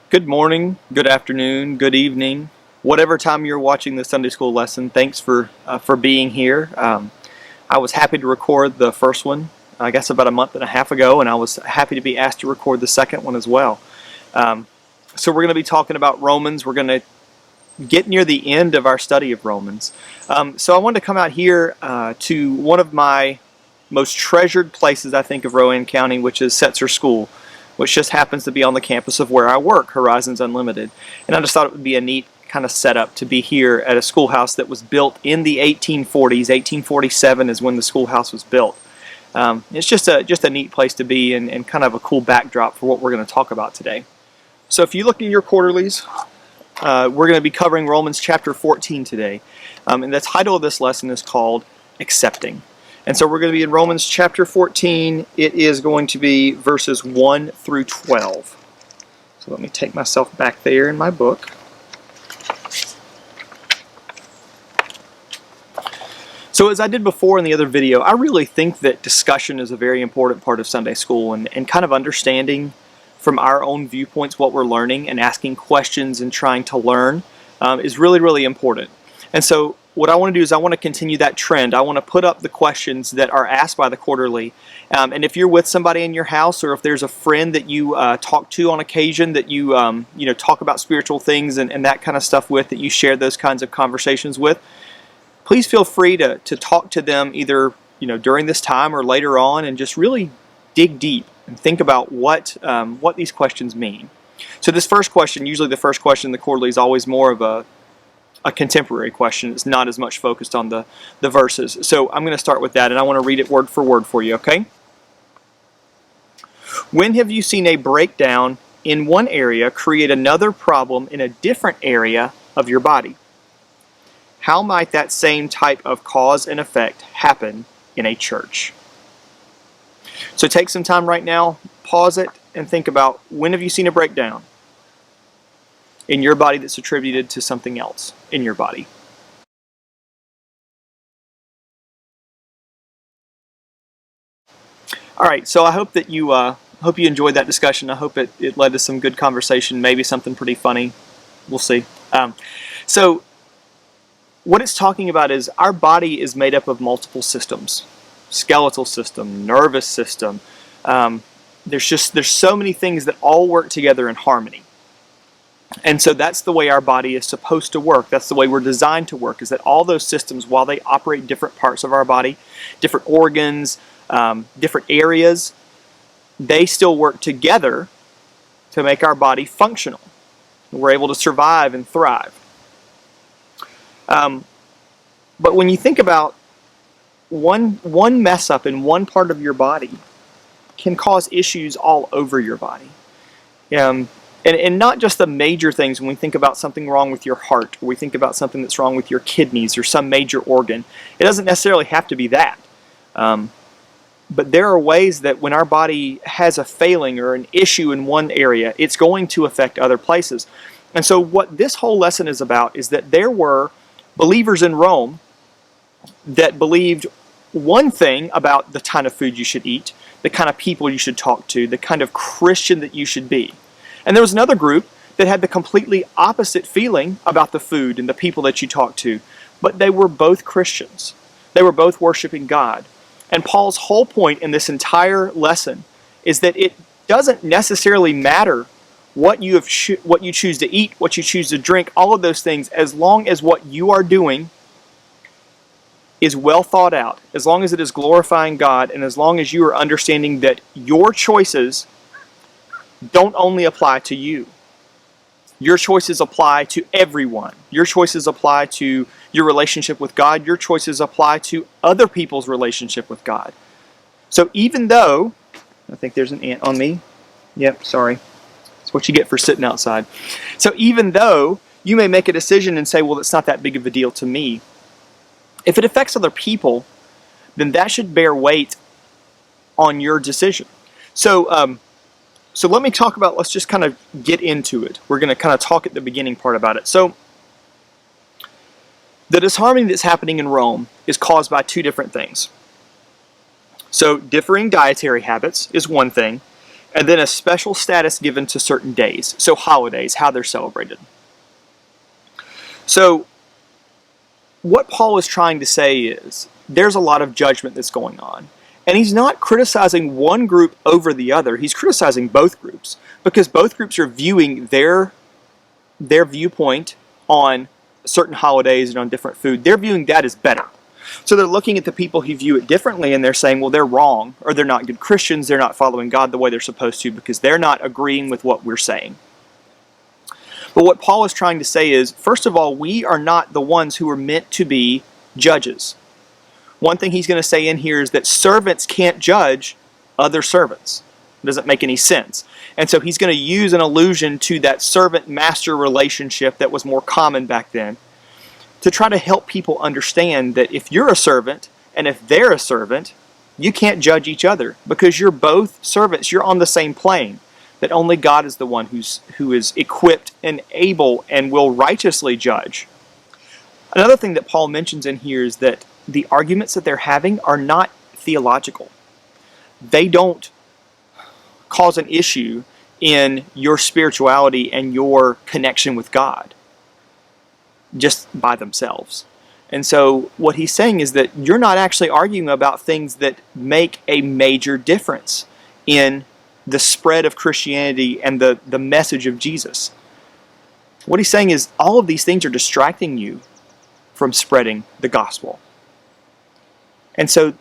Good morning, good afternoon, good evening, whatever time you're watching the Sunday school lesson. Thanks for being here. I was happy to record the first one, I guess about a month and a half ago, and I was happy to be asked to record the second one as well. So we're going to be talking about Romans. We're going to get near the end of our study of Romans. So I wanted to come out here to one of my most treasured places, I think, of Rowan County, which is Setzer School, which just happens to be on the campus of where I work, Horizons Unlimited. And I just thought it would be a neat kind of setup to be here at a schoolhouse that was built in the 1840s. 1847 is when the schoolhouse was built. It's just a neat place to be and kind of a cool backdrop for what we're going to talk about today. So if you look in your quarterlies, we're going to be covering Romans chapter 14 today. And the title of this lesson is called Accepting. And so we're going to be in Romans chapter 14. It is going to be verses 1 through 12. So let me take myself back there in my book. So as I did before in the other video, I really think that discussion is a very important part of Sunday school, and kind of understanding from our own viewpoints what we're learning and asking questions and trying to learn is really, really important. And so what I want to do is I want to continue that trend. I want to put up the questions that are asked by the quarterly. And if you're with somebody in your house, or if there's a friend that you talk to on occasion that you talk about spiritual things and that kind of stuff with, that you share those kinds of conversations with, please feel free to talk to them either during this time or later on, and just really dig deep and think about what these questions mean. So this first question, usually the first question in the quarterly, is always more of a contemporary question. It's not as much focused on the verses. So I'm going to start with that, and I want to read it word for word for you, okay? When have you seen a breakdown in one area create another problem in a different area of your body? How might that same type of cause and effect happen in a church? So take some time right now, pause it, and think about, when have you seen a breakdown in your body that's attributed to something else in your body? All right, so I hope that you enjoyed that discussion. I hope it led to some good conversation, maybe something pretty funny. We'll see. So what it's talking about is our body is made up of multiple systems: skeletal system, nervous system. There's so many things that all work together in harmony. And so that's the way our body is supposed to work. That's the way we're designed to work, is that all those systems, while they operate in different parts of our body, different organs, different areas, they still work together to make our body functional. We're able to survive and thrive. But when you think about one mess up in one part of your body can cause issues all over your body. And not just the major things. When we think about something wrong with your heart, or we think about something that's wrong with your kidneys or some major organ, it doesn't necessarily have to be that. But there are ways that when our body has a failing or an issue in one area, it's going to affect other places. And so what this whole lesson is about is that there were believers in Rome that believed one thing about the kind of food you should eat, the kind of people you should talk to, the kind of Christian that you should be. And there was another group that had the completely opposite feeling about the food and the people that you talk to, but they were both Christians. They were both worshiping God. And Paul's whole point in this entire lesson is that it doesn't necessarily matter what you choose to eat, what you choose to drink, all of those things, as long as what you are doing is well thought out, as long as it is glorifying God, and as long as you are understanding that your choices don't only apply to you. Your choices apply to everyone. Your choices apply to your relationship with God. Your choices apply to other people's relationship with God. So even though, I think there's an ant on me. Yep, sorry. That's what you get for sitting outside. So even though you may make a decision and say, well, it's not that big of a deal to me, if it affects other people, then that should bear weight on your decision. So let me talk about, let's just kind of get into it. We're going to kind of talk at the beginning part about it. So the disharmony that's happening in Rome is caused by two different things. So differing dietary habits is one thing, And then a special status given to certain days. So holidays, how they're celebrated. So what Paul is trying to say is there's a lot of judgment that's going on. And he's not criticizing one group over the other. He's criticizing both groups because both groups are viewing their viewpoint on certain holidays and on different food. They're viewing that as better. So they're looking at the people who view it differently and they're saying, well, they're wrong, or they're not good Christians, they're not following God the way they're supposed to because they're not agreeing with what we're saying. But what Paul is trying to say is, first of all, we are not the ones who are meant to be judges. One thing he's going to say in here is that servants can't judge other servants. It doesn't make any sense. And so he's going to use an allusion to that servant-master relationship that was more common back then to try to help people understand that if you're a servant and if they're a servant, you can't judge each other because you're both servants. You're on the same plane. That only God is the one who is equipped and able and will righteously judge. Another thing that Paul mentions in here is that the arguments that they're having are not theological. They don't cause an issue in your spirituality and your connection with God just by themselves. And so what he's saying is that you're not actually arguing about things that make a major difference in the spread of Christianity and the message of Jesus. What he's saying is all of these things are distracting you from spreading the gospel. And so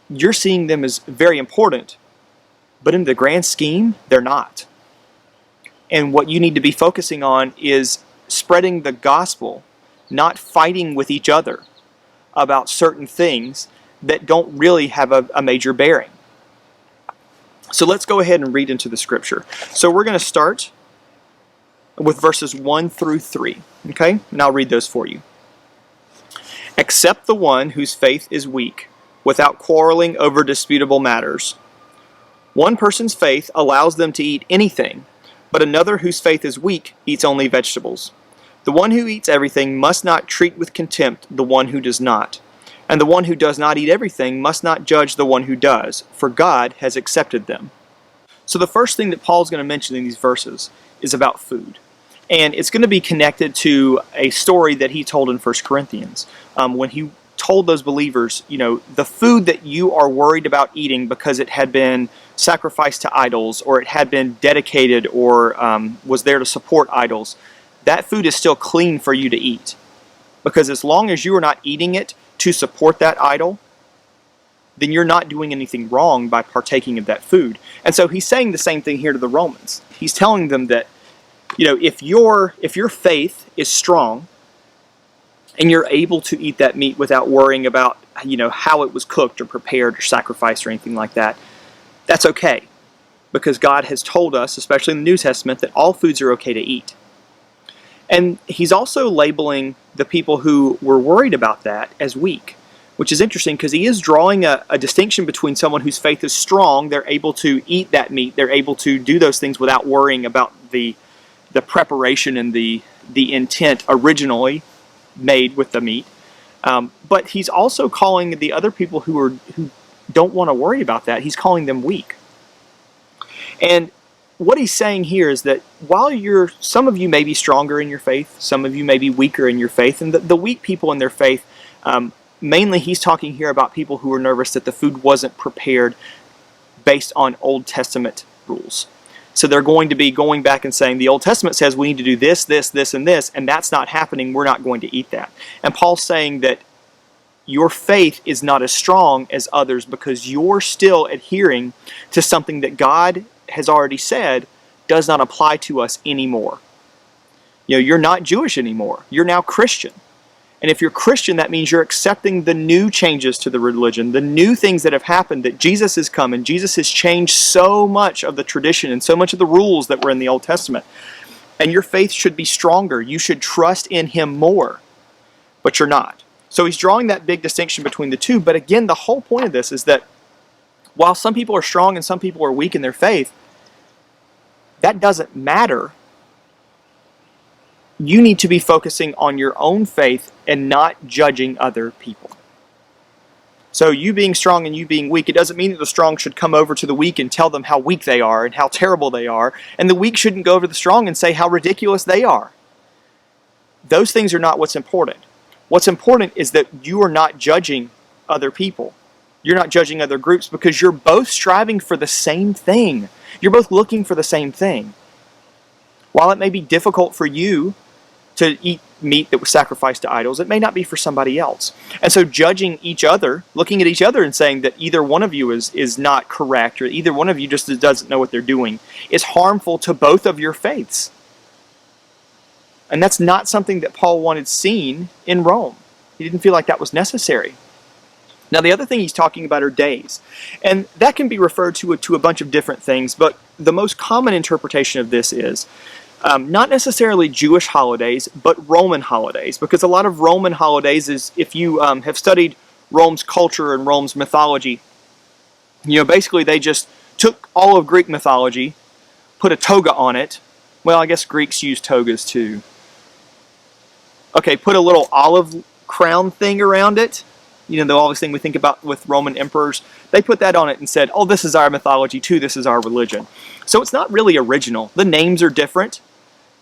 you're seeing them as very important, but in the grand scheme, they're not. And what you need to be focusing on is spreading the gospel, not fighting with each other about certain things that don't really have a major bearing. So let's go ahead and read into the scripture. So we're going to start with verses 1 through 3. Okay? And I'll read those for you. Accept the one whose faith is weak, without quarreling over disputable matters. One person's faith allows them to eat anything, but another whose faith is weak eats only vegetables. The one who eats everything must not treat with contempt the one who does not. And the one who does not eat everything must not judge the one who does, for God has accepted them. So the first thing that Paul's going to mention in these verses is about food. And it's going to be connected to a story that he told in 1 Corinthians. When he told those believers, the food that you are worried about eating because it had been sacrificed to idols, or it had been dedicated, or was there to support idols, that food is still clean for you to eat. Because as long as you are not eating it to support that idol, then you're not doing anything wrong by partaking of that food. And so he's saying the same thing here to the Romans. He's telling them that, if your faith is strong and you're able to eat that meat without worrying about, how it was cooked or prepared or sacrificed or anything like that, that's okay. Because God has told us, especially in the New Testament, that all foods are okay to eat. And he's also labeling the people who were worried about that as weak, which is interesting because he is drawing a distinction between someone whose faith is strong, they're able to eat that meat, they're able to do those things without worrying about the preparation and the intent originally made with the meat. But he's also calling the other people who don't want to worry about that, he's calling them weak. And what he's saying here is that while some of you may be stronger in your faith, some of you may be weaker in your faith, and the weak people in their faith, mainly he's talking here about people who are nervous that the food wasn't prepared based on Old Testament rules. So they're going to be going back and saying, the Old Testament says we need to do this, this, this, and this, and that's not happening, we're not going to eat that. And Paul's saying that your faith is not as strong as others because you're still adhering to something that God has already said does not apply to us anymore. You're not Jewish anymore. You're now Christian. And if you're Christian, that means you're accepting the new changes to the religion, the new things that have happened, that Jesus has come and Jesus has changed so much of the tradition and so much of the rules that were in the Old Testament. And your faith should be stronger. You should trust in Him more. But you're not. So he's drawing that big distinction between the two. But again, the whole point of this is that while some people are strong and some people are weak in their faith, that doesn't matter. You need to be focusing on your own faith and not judging other people. So you being strong and you being weak, it doesn't mean that the strong should come over to the weak and tell them how weak they are and how terrible they are. And the weak shouldn't go over to the strong and say how ridiculous they are. Those things are not what's important. What's important is that you are not judging other people. You're not judging other groups because you're both striving for the same thing. You're both looking for the same thing. While it may be difficult for you to eat meat that was sacrificed to idols, it may not be for somebody else. And so judging each other, looking at each other and saying that either one of you is not correct or either one of you just doesn't know what they're doing is harmful to both of your faiths. And that's not something that Paul wanted seen in Rome. He didn't feel like that was necessary. Now the other thing he's talking about are days. And that can be referred to a bunch of different things, but the most common interpretation of this is not necessarily Jewish holidays, but Roman holidays, because a lot of Roman holidays is, if you have studied Rome's culture and Rome's mythology, basically they just took all of Greek mythology, put a toga on it. Well, I guess Greeks use togas too. Okay, put a little olive crown thing around it. The obvious thing we think about with Roman emperors. They put that on it and said, oh, this is our mythology too, this is our religion. So it's not really original. The names are different.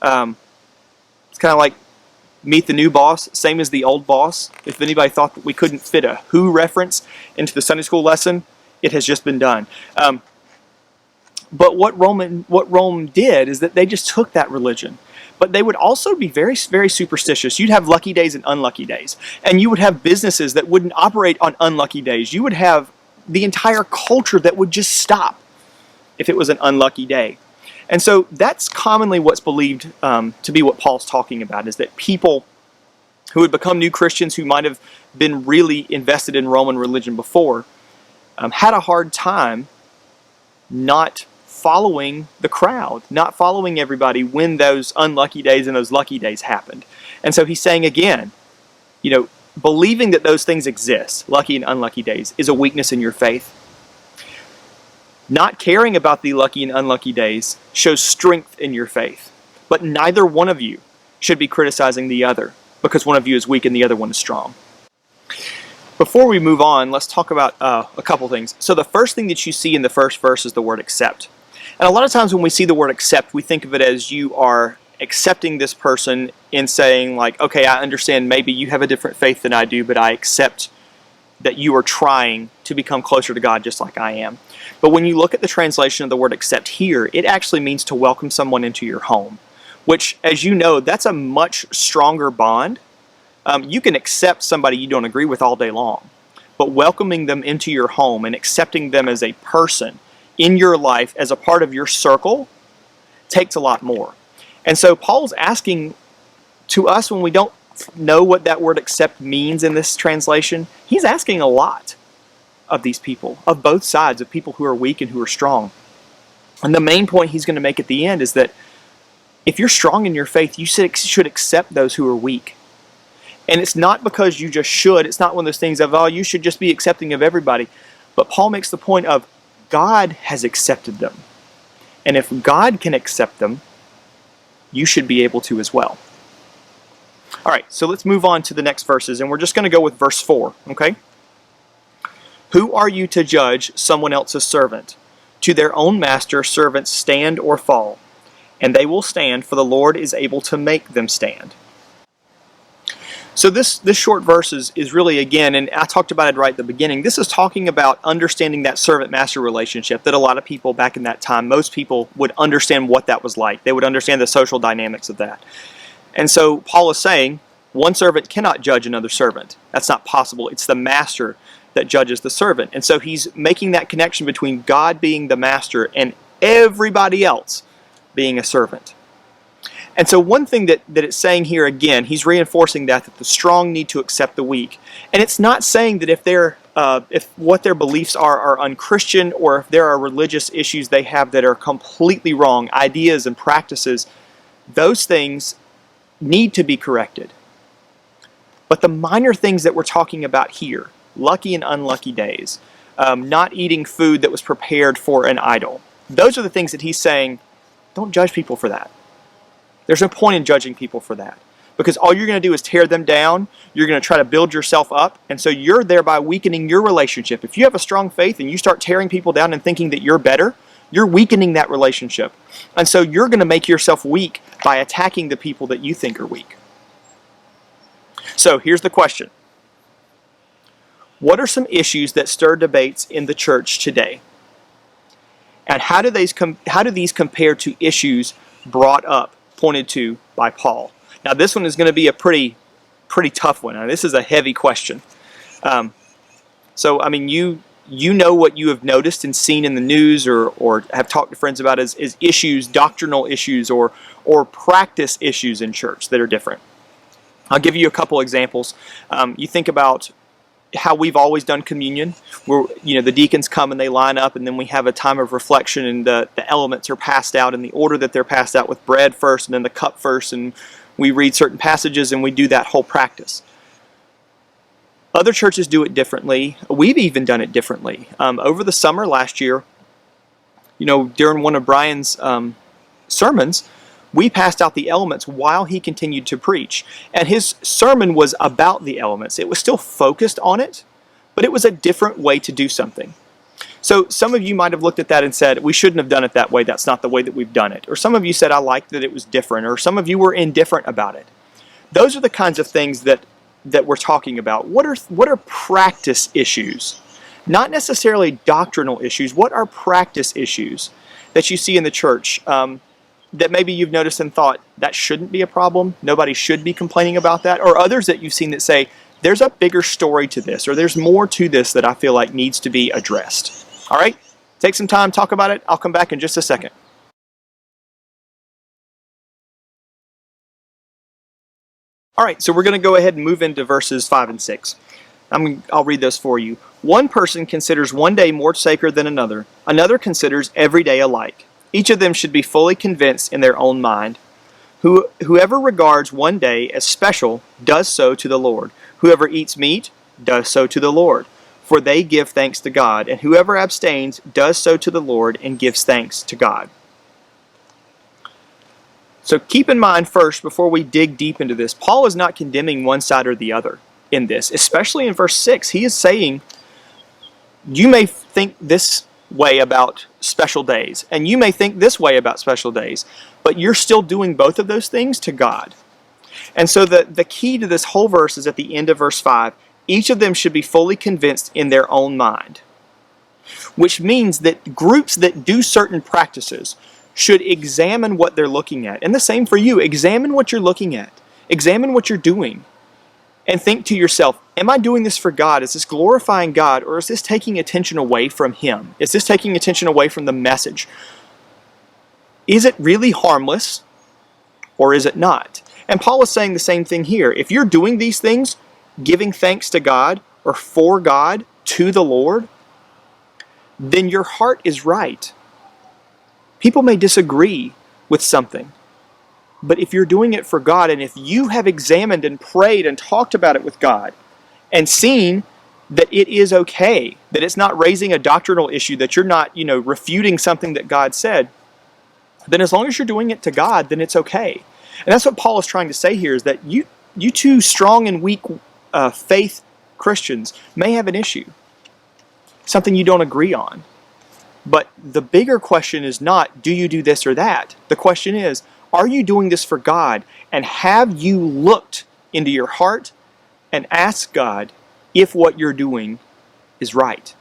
It's kind of like Meet the New Boss, same as the old boss. If anybody thought that we couldn't fit a Who reference into the Sunday school lesson, it has just been done. But what Rome did is that they just took that religion. But they would also be very, very superstitious. You'd have lucky days and unlucky days. And you would have businesses that wouldn't operate on unlucky days. You would have the entire culture that would just stop if it was an unlucky day. And so that's commonly what's believed to be what Paul's talking about, is that people who had become new Christians, who might have been really invested in Roman religion before, had a hard time not following the crowd, not following everybody when those unlucky days and those lucky days happened. And so he's saying again, believing that those things exist, lucky and unlucky days, is a weakness in your faith. Not caring about the lucky and unlucky days shows strength in your faith. But neither one of you should be criticizing the other because one of you is weak and the other one is strong. Before we move on, let's talk about a couple things. So the first thing that you see in the first verse is the word accept. And a lot of times when we see the word accept, we think of it as you are accepting this person in saying like, okay, I understand maybe you have a different faith than I do, but I accept that you are trying to become closer to God just like I am. But when you look at the translation of the word accept here, it actually means to welcome someone into your home, which, as you know, that's a much stronger bond. You can accept somebody you don't agree with all day long, but welcoming them into your home and accepting them as a person in your life, as a part of your circle, takes a lot more. And so Paul's asking to us, when we don't know what that word accept means in this translation, he's asking a lot of these people, of both sides, of people who are weak and who are strong. And the main point he's going to make at the end is that if you're strong in your faith, you should accept those who are weak. And it's not because you just should. It's not one of those things of, oh, you should just be accepting of everybody. But Paul makes the point of God has accepted them. And if God can accept them, you should be able to as well. All right, so let's move on to the next verses, and we're just going to go with verse 4, okay? Who are you to judge someone else's servant? To their own master servants stand or fall, and they will stand, for the Lord is able to make them stand. So this short verse is really, again, and I talked about it right at the beginning, this is talking about understanding that servant-master relationship that a lot of people back in that time, most people would understand what that was like. They would understand the social dynamics of that. And so Paul is saying, one servant cannot judge another servant. That's not possible. It's the master that judges the servant. And so he's making that connection between God being the master and everybody else being a servant. And so one thing that it's saying here, again, he's reinforcing that the strong need to accept the weak. And it's not saying that if what their beliefs are unchristian, or if there are religious issues they have that are completely wrong, ideas and practices, those things need to be corrected. But the minor things that we're talking about here, lucky and unlucky days, not eating food that was prepared for an idol, those are the things that he's saying, don't judge people for that. There's no point in judging people for that. because all you're going to do is tear them down. You're going to try to build yourself up, and so you're thereby weakening your relationship. If you have a strong faith and you start tearing people down and thinking that you're better, you're weakening that relationship. And so you're going to make yourself weak by attacking the people that you think are weak. So here's the question. What are some issues that stir debates in the church today? And how do these compare to issues brought up, pointed to by Paul? Now this one is going to be a pretty tough one. Now, this is a heavy question. So I mean, you know what you have noticed and seen in the news, or have talked to friends about is issues, doctrinal issues, or practice issues in church that are different. I'll give you a couple examples. You think about how we've always done communion, where the deacons come and they line up, and then we have a time of reflection, and the elements are passed out in the order that they're passed out, with bread first and then the cup first, and we read certain passages and we do that whole practice. Other churches do it differently. We've even done it differently. Over the summer last year, during one of Brian's sermons, we passed out the elements while he continued to preach. And his sermon was about the elements. It was still focused on it, but it was a different way to do something. So some of you might have looked at that and said, we shouldn't have done it that way. That's not the way that we've done it. Or some of you said, I liked that it was different. Or some of you were indifferent about it. Those are the kinds of things that we're talking about. What are practice issues? Not necessarily doctrinal issues. What are practice issues that you see in the church that maybe you've noticed and thought, that shouldn't be a problem, nobody should be complaining about that? Or others that you've seen that say, there's a bigger story to this, or there's more to this that I feel like needs to be addressed. All right? Take some time, talk about it. I'll come back in just a second. All right, so we're going to go ahead and move into verses 5 and 6. I'll read those for you. One person considers one day more sacred than another. Another considers every day alike. Each of them should be fully convinced in their own mind. Whoever regards one day as special does so to the Lord. Whoever eats meat does so to the Lord, for they give thanks to God. And whoever abstains does so to the Lord and gives thanks to God. So keep in mind first, before we dig deep into this, Paul is not condemning one side or the other in this, especially in verse 6. He is saying, you may think this way about special days, and you may think this way about special days, but you're still doing both of those things to God. And so the key to this whole verse is at the end of verse 5. Each of them should be fully convinced in their own mind, which means that groups that do certain practices should examine what they're looking at. And the same for you. Examine what you're looking at. Examine what you're doing. And think to yourself, am I doing this for God? Is this glorifying God? Or is this taking attention away from Him? Is this taking attention away from the message? Is it really harmless? Or is it not? And Paul is saying the same thing here. If you're doing these things, giving thanks to God, or for God, to the Lord, then your heart is right. People may disagree with something. But if you're doing it for God, and if you have examined and prayed and talked about it with God, and seen that it is okay, that it's not raising a doctrinal issue, that you're not, refuting something that God said, then as long as you're doing it to God, then it's okay. And that's what Paul is trying to say here, is that you two strong and weak faith Christians may have an issue, something you don't agree on. But the bigger question is not, do you do this or that? The question is, are you doing this for God? And have you looked into your heart and asked God if what you're doing is right?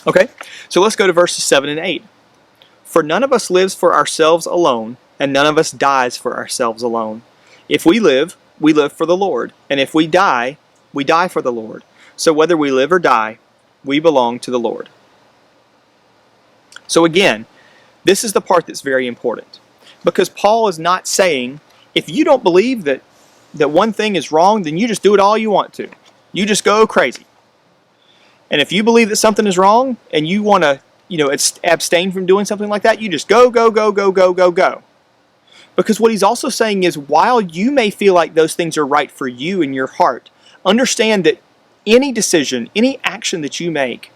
Okay, so let's go to verses 7 and 8. For none of us lives for ourselves alone, and none of us dies for ourselves alone. If we live for the Lord. And if we die for the Lord. So whether we live or die, we belong to the Lord. So again, this is the part that's very important. Because Paul is not saying, if you don't believe that one thing is wrong, then you just do it all you want to. You just go crazy. And if you believe that something is wrong, and you want to, abstain from doing something like that, you just go. Because what he's also saying is, while you may feel like those things are right for you in your heart, understand that any decision, any action that you make,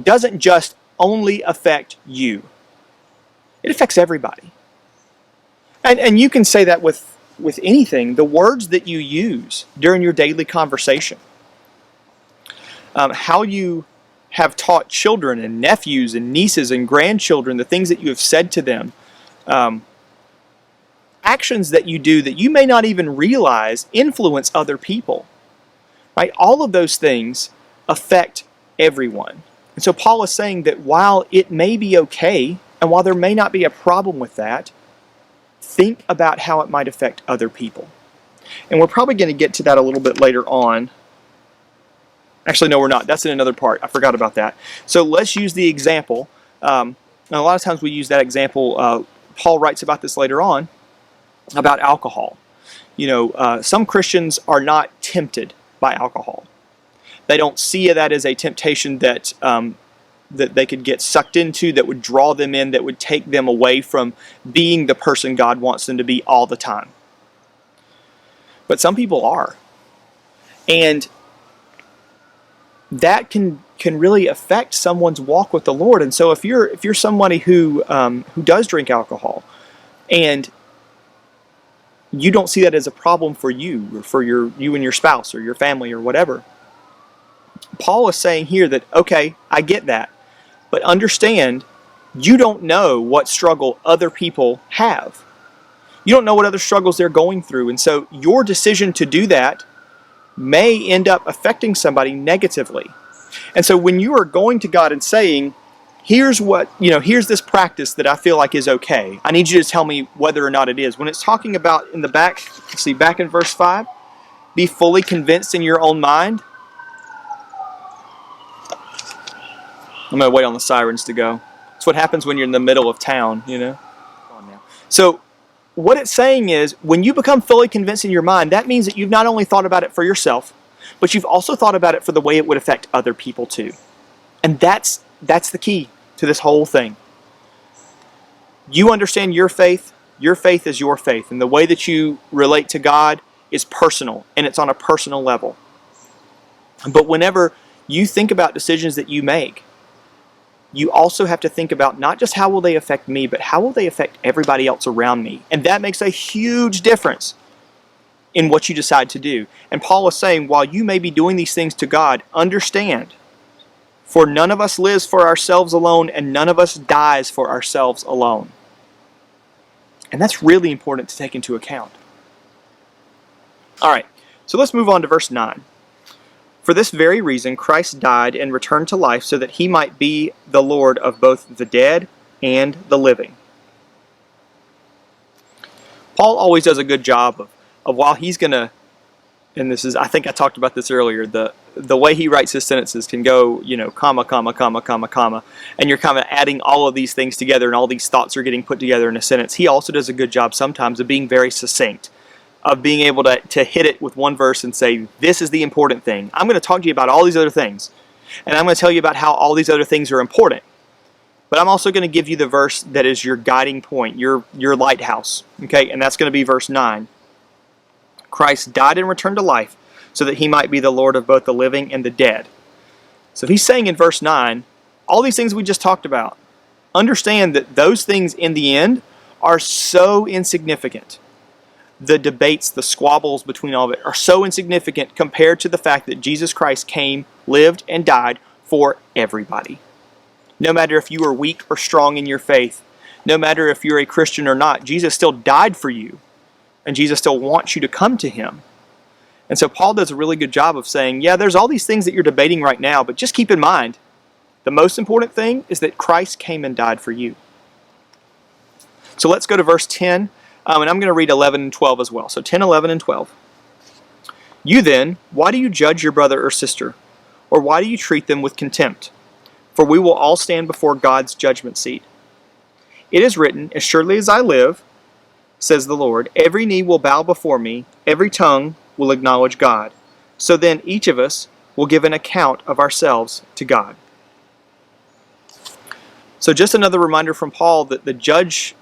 doesn't just only affect you. It affects everybody. And you can say that with with anything, the words that you use during your daily conversation, how you have taught children and nephews and nieces and grandchildren, the things that you have said to them, actions that you do that you may not even realize influence other people, right? All of those things affect everyone. And so Paul is saying that while it may be okay, and while there may not be a problem with that, think about how it might affect other people. And we're probably going to get to that a little bit later on. Actually, no, we're not. That's in another part. I forgot about that. So let's use the example. And a lot of times we use that example. Paul writes about this later on, about alcohol. Some Christians are not tempted by alcohol. They don't see that as a temptation that that they could get sucked into, that would draw them in, that would take them away from being the person God wants them to be all the time. But some people are. And that can really affect someone's walk with the Lord. And so if you're somebody who does drink alcohol, and you don't see that as a problem for you, or for you and your spouse, or your family, or whatever, Paul is saying here that, okay, I get that, but understand, you don't know what struggle other people have. You don't know what other struggles they're going through, and so your decision to do that may end up affecting somebody negatively. And so when you are going to God and saying, here's this practice that I feel like is okay, I need you to tell me whether or not it is. When it's talking about in the back, back in verse 5, be fully convinced in your own mind. I'm going to wait on the sirens to go. It's what happens when you're in the middle of town, So what it's saying is, when you become fully convinced in your mind, that means that you've not only thought about it for yourself, but you've also thought about it for the way it would affect other people too. And that's the key to this whole thing. You understand your faith is your faith, and the way that you relate to God is personal, and it's on a personal level. But whenever you think about decisions that you make, you also have to think about not just how will they affect me, but how will they affect everybody else around me. And that makes a huge difference in what you decide to do. And Paul is saying, while you may be doing these things to God, understand, for none of us lives for ourselves alone, and none of us dies for ourselves alone. And that's really important to take into account. All right, so let's move on to verse 9. For this very reason, Christ died and returned to life so that he might be the Lord of both the dead and the living. Paul always does a good job of while he's going to, and this is, I think I talked about this earlier, the way he writes his sentences can go, comma, comma, comma, comma, comma, and you're kind of adding all of these things together, and all these thoughts are getting put together in a sentence. He also does a good job sometimes of being very succinct, of being able to hit it with one verse and say, this is the important thing. I'm going to talk to you about all these other things, and I'm going to tell you about how all these other things are important. But I'm also going to give you the verse that is your guiding point, your lighthouse. Okay, and that's going to be verse 9. Christ died and returned to life so that he might be the Lord of both the living and the dead. So he's saying in verse 9, all these things we just talked about, understand that those things in the end are so insignificant. The debates, the squabbles between all of it are so insignificant compared to the fact that Jesus Christ came, lived, and died for everybody. No matter if you are weak or strong in your faith, no matter if you're a Christian or not, Jesus still died for you, and Jesus still wants you to come to him. And so Paul does a really good job of saying, yeah, there's all these things that you're debating right now, but just keep in mind, the most important thing is that Christ came and died for you. So let's go to verse 10. And I'm going to read 11 and 12 as well. So 10, 11, and 12. You then, why do you judge your brother or sister? Or why do you treat them with contempt? For we will all stand before God's judgment seat. It is written, as surely as I live, says the Lord, every knee will bow before me, every tongue will acknowledge God. So then each of us will give an account of ourselves to God. So just another reminder from Paul that the judge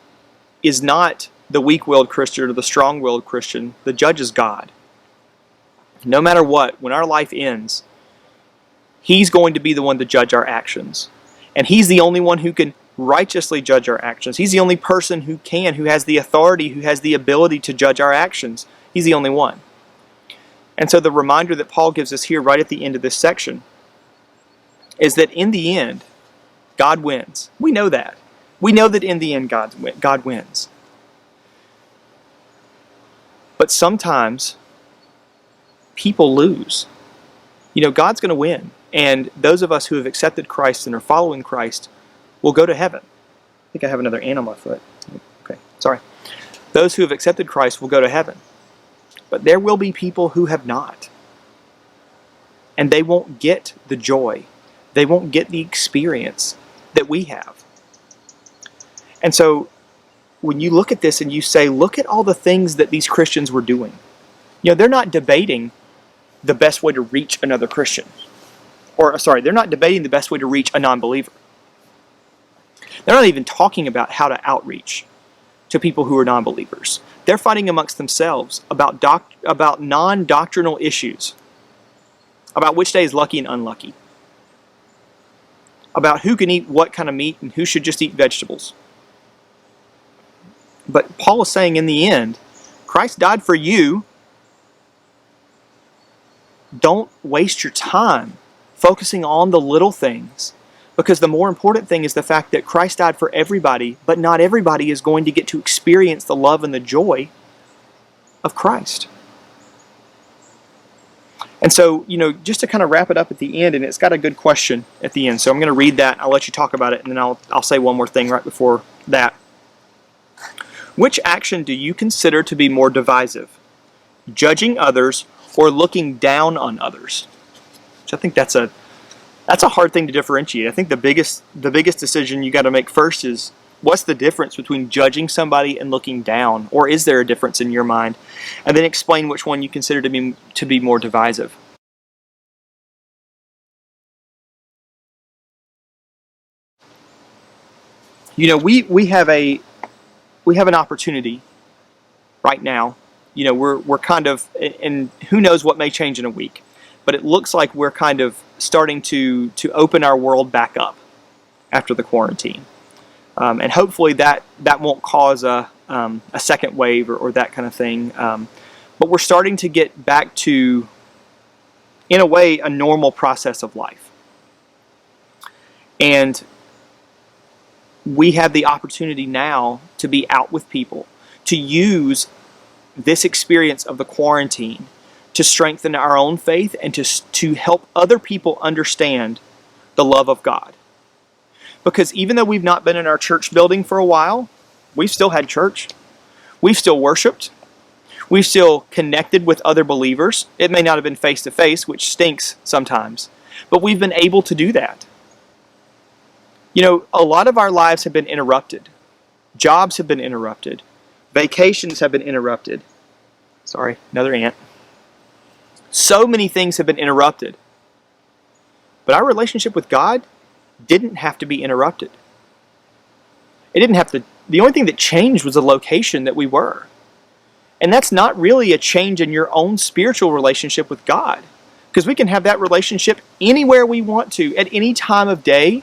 is not the weak-willed Christian or the strong-willed Christian. The judge is God. No matter what, when our life ends, he's going to be the one to judge our actions. And he's the only one who can righteously judge our actions. He's the only person who has the authority, who has the ability to judge our actions. He's the only one. And so the reminder that Paul gives us here right at the end of this section is that in the end, God wins. We know that. We know that in the end, God wins. But sometimes people lose. God's going to win. And those of us who have accepted Christ and are following Christ will go to heaven. I think I have another ant on my foot. Okay, sorry. Those who have accepted Christ will go to heaven. But there will be people who have not. And they won't get the joy. They won't get the experience that we have. And so when you look at this and you say, look at all the things that these Christians were doing. They're not debating the best way to reach another Christian. They're not debating the best way to reach a non-believer. They're not even talking about how to outreach to people who are non-believers. They're fighting amongst themselves about non-doctrinal issues, about which day is lucky and unlucky, about who can eat what kind of meat and who should just eat vegetables. But Paul is saying in the end, Christ died for you. Don't waste your time focusing on the little things, because the more important thing is the fact that Christ died for everybody, but not everybody is going to get to experience the love and the joy of Christ. And so, just to kind of wrap it up at the end, and it's got a good question at the end, so I'm going to read that, I'll let you talk about it, and then I'll say one more thing right before that. Which action do you consider to be more divisive? Judging others or looking down on others? Which I think that's a hard thing to differentiate. I think the biggest decision you got to make first is, what's the difference between judging somebody and looking down? Or is there a difference in your mind? And then explain which one you consider to be more divisive. We have an opportunity right now. We're kind of, and who knows what may change in a week, but it looks like we're kind of starting to open our world back up after the quarantine. And hopefully that won't cause a second wave or that kind of thing. But we're starting to get back to, in a way, a normal process of life. And we have the opportunity now to be out with people, to use this experience of the quarantine to strengthen our own faith and to help other people understand the love of God. Because even though we've not been in our church building for a while, we've still had church. We've still worshiped. We've still connected with other believers. It may not have been face-to-face, which stinks sometimes, but we've been able to do that. A lot of our lives have been interrupted. Jobs have been interrupted. Vacations have been interrupted. Sorry, another ant. So many things have been interrupted. But our relationship with God didn't have to be interrupted. It didn't have to. The only thing that changed was the location that we were. And that's not really a change in your own spiritual relationship with God, because we can have that relationship anywhere we want to, at any time of day.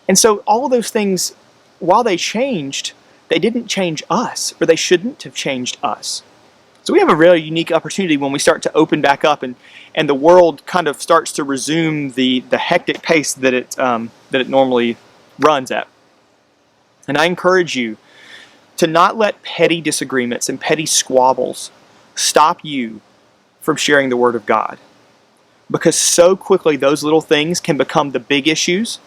And so all of those things, while they changed, they didn't change us, or they shouldn't have changed us. So we have a really unique opportunity when we start to open back up and the world kind of starts to resume the hectic pace that it normally runs at. And I encourage you to not let petty disagreements and petty squabbles stop you from sharing the Word of God. Because so quickly those little things can become the big issues,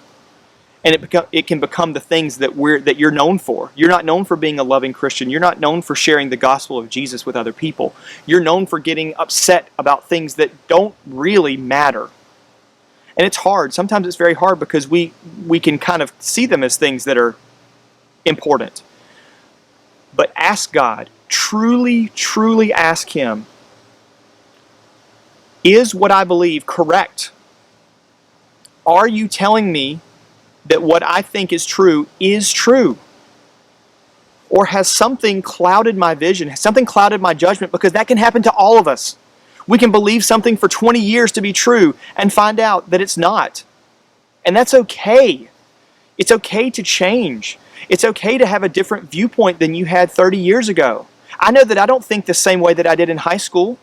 and it can become the things that you're known for. You're not known for being a loving Christian. You're not known for sharing the gospel of Jesus with other people. You're known for getting upset about things that don't really matter. And it's hard. Sometimes it's very hard because we can kind of see them as things that are important. But ask God, truly, truly ask Him, is what I believe correct? Are you telling me that what I think is true is true? Or has something clouded my vision? Has something clouded my judgment? Because that can happen to all of us. We can believe something for 20 years to be true and find out that it's not. And that's okay. It's okay to change. It's okay to have a different viewpoint than you had 30 years ago. I know that I don't think the same way that I did in high school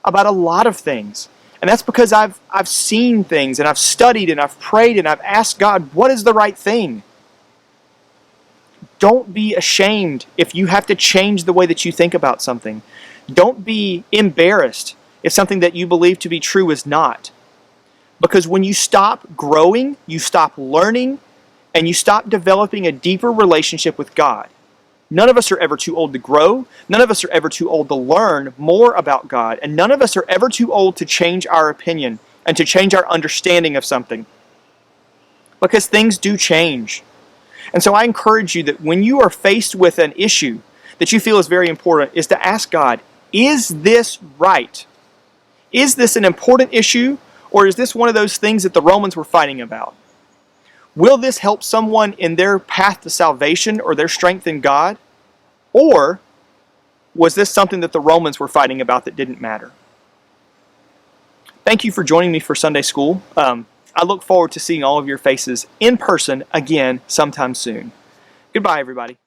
about a lot of things. And that's because I've seen things, and I've studied, and I've prayed, and I've asked God, what is the right thing? Don't be ashamed if you have to change the way that you think about something. Don't be embarrassed if something that you believe to be true is not. Because when you stop growing, you stop learning, and you stop developing a deeper relationship with God. None of us are ever too old to grow. None of us are ever too old to learn more about God. And none of us are ever too old to change our opinion and to change our understanding of something. Because things do change. And so I encourage you that when you are faced with an issue that you feel is very important, is to ask God, is this right? Is this an important issue, or is this one of those things that the Romans were fighting about? Will this help someone in their path to salvation or their strength in God? Or was this something that the Romans were fighting about that didn't matter? Thank you for joining me for Sunday School. I look forward to seeing all of your faces in person again sometime soon. Goodbye, everybody.